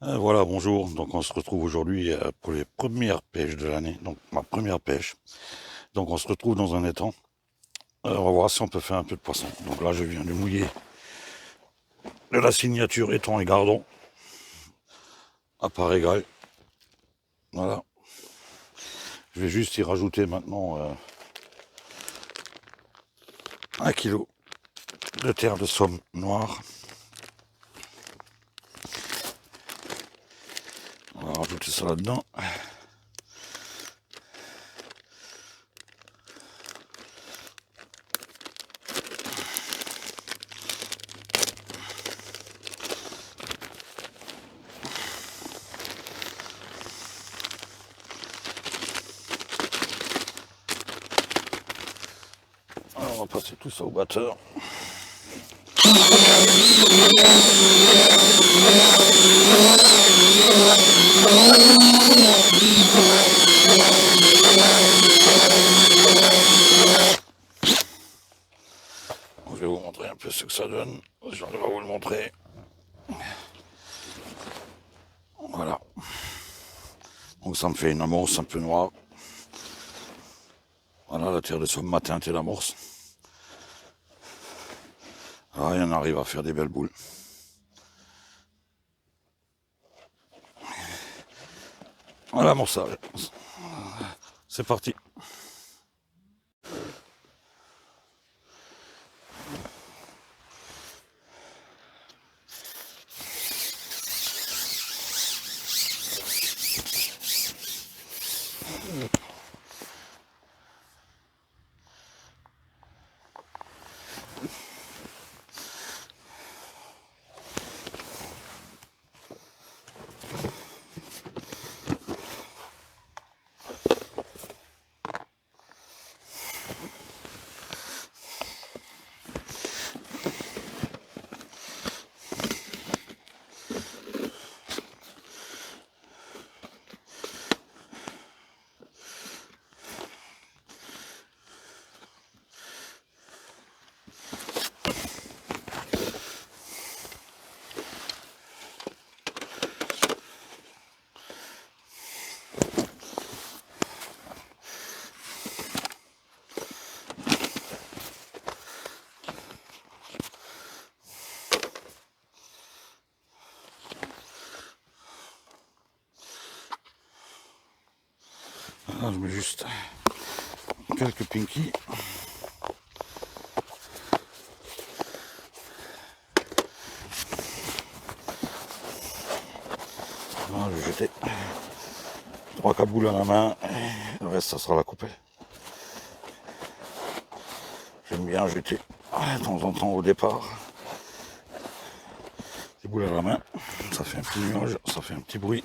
Voilà, bonjour. Donc on se retrouve aujourd'hui pour les premières pêches de l'année. Donc ma première pêche. Donc on se retrouve dans un étang. On va voir si on peut faire un peu de poisson. Donc là je viens de mouiller de la signature étang et gardon à part égale. Voilà. Je vais juste y rajouter maintenant 1 kilo de terre de somme noire. On va rajouter ça là-dedans. Alors, on va passer tout ça au batteur. Je vais vous montrer un peu ce que ça donne. J'arrive à vous le montrer. Voilà. Donc ça me fait une amorce un peu noire. Voilà, la terre de somme m'a teinté l'amorce. Ah, et on arrive à faire des belles boules. Voilà, l'amorçage. C'est parti. Là, je mets juste quelques pinkies. Là, je vais jeter 3 caboules à la main. Le reste, ça sera la coupelle. J'aime bien jeter de temps en temps au départ des boules à la main. Ça fait un petit nuage, ça fait un petit bruit.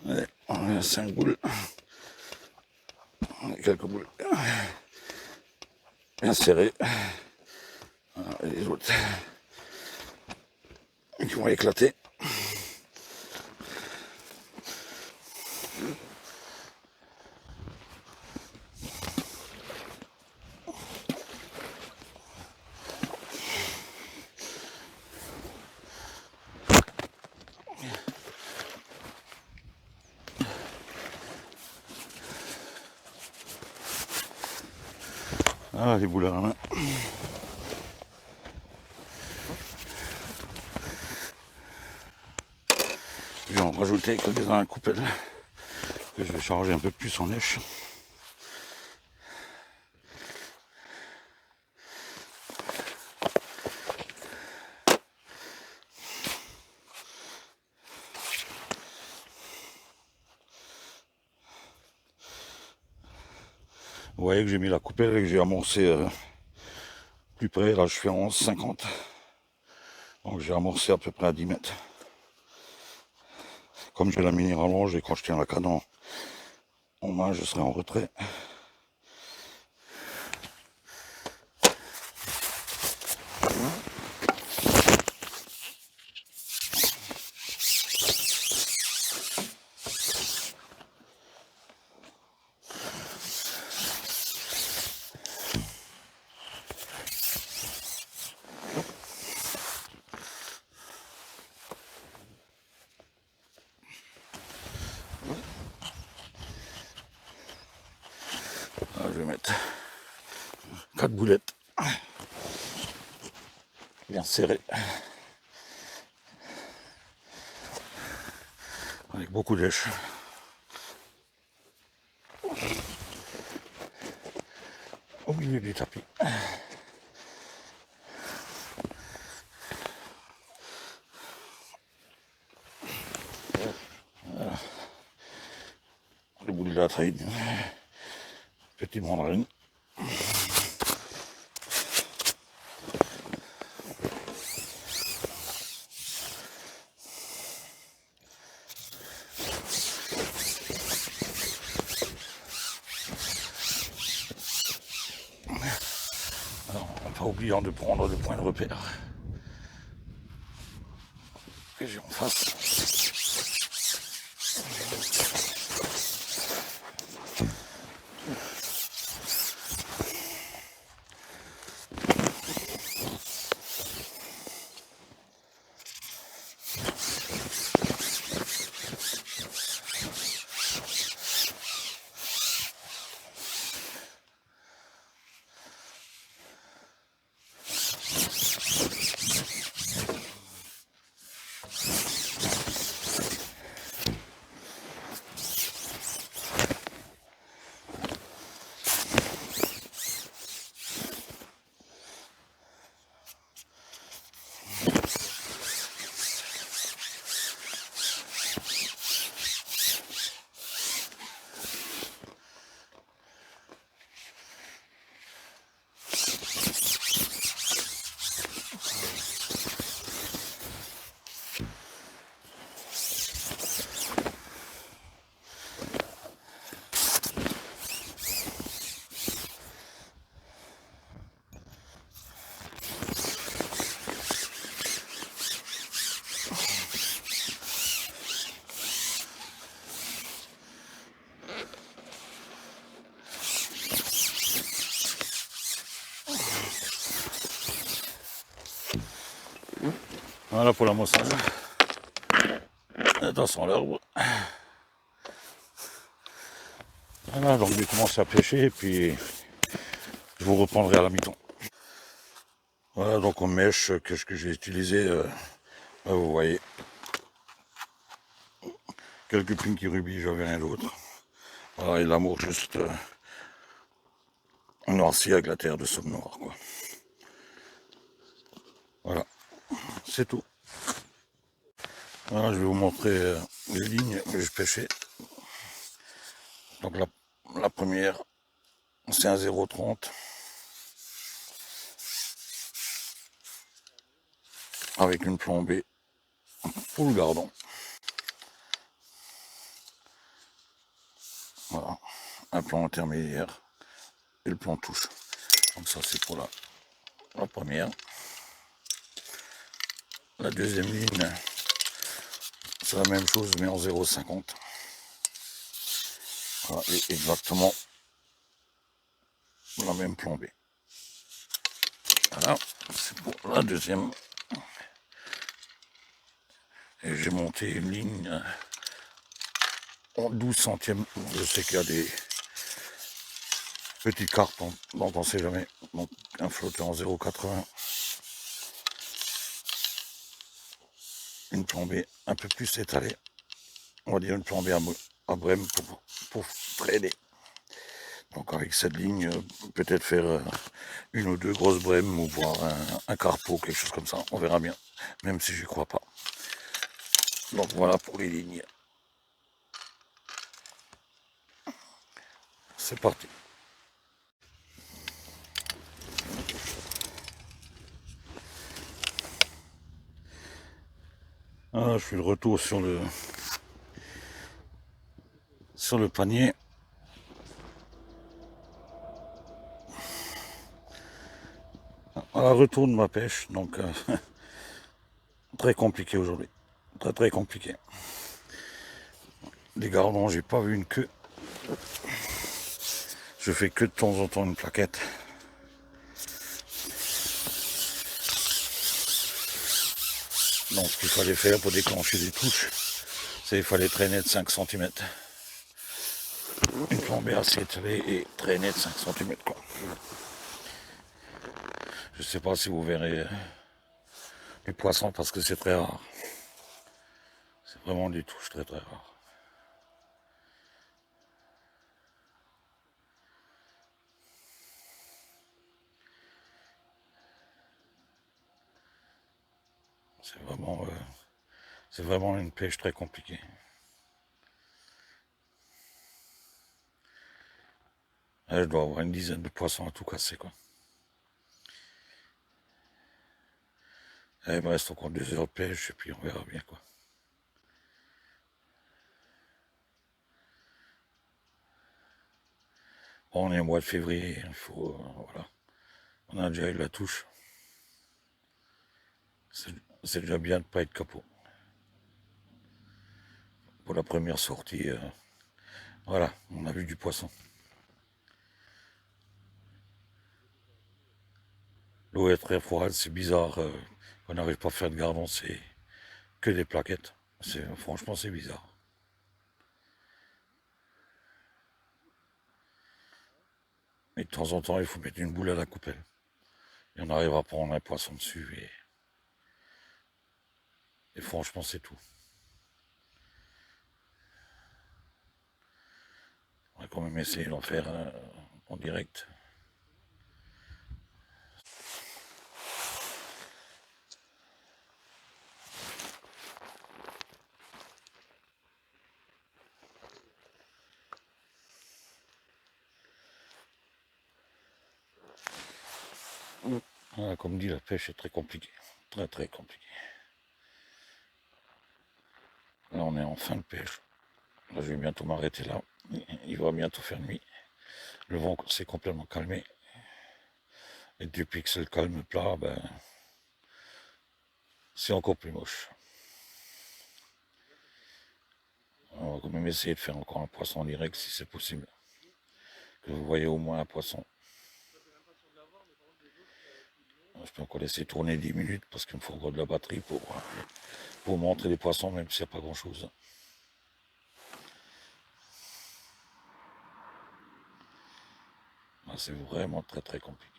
Allez, on a 5 boules. On a quelques boules bien serrées. Voilà, et les autres qui vont éclater. Ah, les boules à la main. Je vais en rajouter quelques-uns à la coupelle que je vais charger un peu plus en lèche. Vous voyez que j'ai mis la coupelle et que j'ai amorcé plus près. Là, je fais en 11,50. Donc j'ai amorcé à peu près à 10 mètres. Comme j'ai la mini rallonge et quand je tiens la canne en main, je serai en retrait. 4 boulettes. Bien serré. Avec beaucoup d'èches. Au milieu du tapis. Voilà. Le bout de la traîne. Petit mandarin. Pas oubliant de prendre le point de repère que j'ai en face. Voilà pour l'amorçage. Attention à l'herbe. Voilà, donc je vais commencer à pêcher et puis je vous reprendrai à la mi-temps. Voilà, donc en mèche, qu'est-ce que j'ai utilisé vous voyez. Quelques pinky rubis, j'avais rien d'autre. Voilà, et l'amour juste noirci avec la terre de somme noire, quoi. Voilà, c'est tout. Voilà, je vais vous montrer les lignes que je pêchais. Donc la première, c'est un 0,30 avec une plombée pour le gardon. Voilà, un plan intermédiaire et le plan touche. Donc ça c'est pour la première. La deuxième ligne, c'est la même chose mais en 0,50. Voilà, et exactement la même plombée. Voilà, c'est pour la deuxième. Et j'ai monté une ligne en 12 centièmes. Je sais qu'il y a des petites cartes, donc on ne sait jamais. Donc un flotteur en 0,80. Une plombée un peu plus étalée. On va dire une plombée à brème pour traîner. Donc avec cette ligne, peut-être faire une ou deux grosses brèmes ou voir un carpeau, quelque chose comme ça. On verra bien, même si j'y crois pas. Donc voilà pour les lignes. C'est parti. Ah, je fais le retour sur le panier. Voilà, retour de ma pêche, donc très compliqué aujourd'hui. Très compliqué. Les gardons, j'ai pas vu une queue. Je fais que de temps en temps une plaquette. Donc ce qu'il fallait faire pour déclencher des touches, c'est qu'il fallait traîner de 5 cm. Une plombée assez étalée et traîner de 5 cm quoi. sais pas si vous verrez les poissons parce que c'est très rare. C'est vraiment des touches très très rares. C'est vraiment une pêche très compliquée. Là, je dois avoir une dizaine de poissons à tout casser, quoi. Là, il me reste encore 2 heures de pêche et puis on verra bien, quoi. Bon, on est au mois de février, il faut, voilà. On a déjà eu la touche. C'est déjà bien de ne pas être capot. Pour la première sortie, voilà, on a vu du poisson. L'eau est très froide, c'est bizarre. On n'arrive pas à faire de gardon, c'est que des plaquettes. Franchement, c'est bizarre. Mais de temps en temps, il faut mettre une boule à la coupelle. Et on arrive à prendre un poisson dessus. Et franchement, c'est tout. On va quand même essayer d'en faire en direct. Voilà, comme dit, la pêche est très compliquée. Très très compliquée. Là, on est en fin de pêche. Là, je vais bientôt m'arrêter là. Il va bientôt faire nuit. Le vent s'est complètement calmé. Et depuis que c'est le calme plat, ben, c'est encore plus moche. On va quand même essayer de faire encore un poisson en direct si c'est possible. Que vous voyez au moins un poisson. Je peux encore laisser tourner 10 minutes parce qu'il me faut encore de la batterie pour montrer les poissons, même s'il n'y a pas grand chose. C'est vraiment très très compliqué.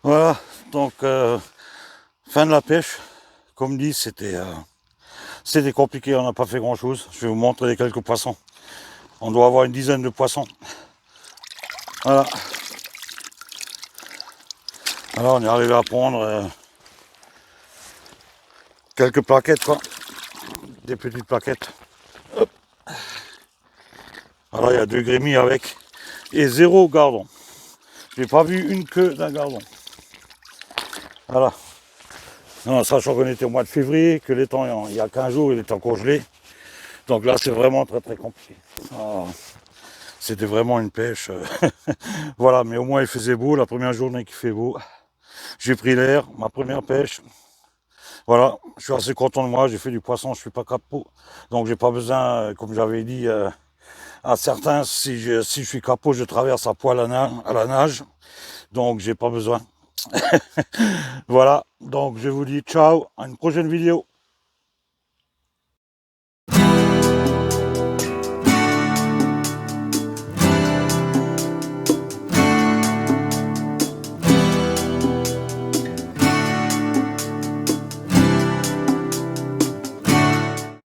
Voilà, donc fin de la pêche. Comme dit, c'était compliqué, on n'a pas fait grand chose. Je vais vous montrer les quelques poissons. On doit avoir une dizaine de poissons. Voilà. Alors on est arrivé à prendre quelques plaquettes, quoi. Des petites plaquettes. Hop. Alors il y a 2 grémis avec. Et 0 gardon. J'ai pas vu une queue d'un gardon. Voilà. Non, sachant qu'on était au mois de février, que l'étang, il y a 15 jours, il était encore gelé. Donc là, c'est vraiment très très compliqué. Ah, c'était vraiment une pêche. Voilà, mais au moins il faisait beau, la première journée qu'il fait beau. J'ai pris l'air, ma première pêche. Voilà, je suis assez content de moi, j'ai fait du poisson, je suis pas capot. Donc j'ai pas besoin, comme j'avais dit à certains, si je suis capot, je traverse à poil à la nage. Donc j'ai pas besoin. Voilà, donc je vous dis ciao, à une prochaine vidéo.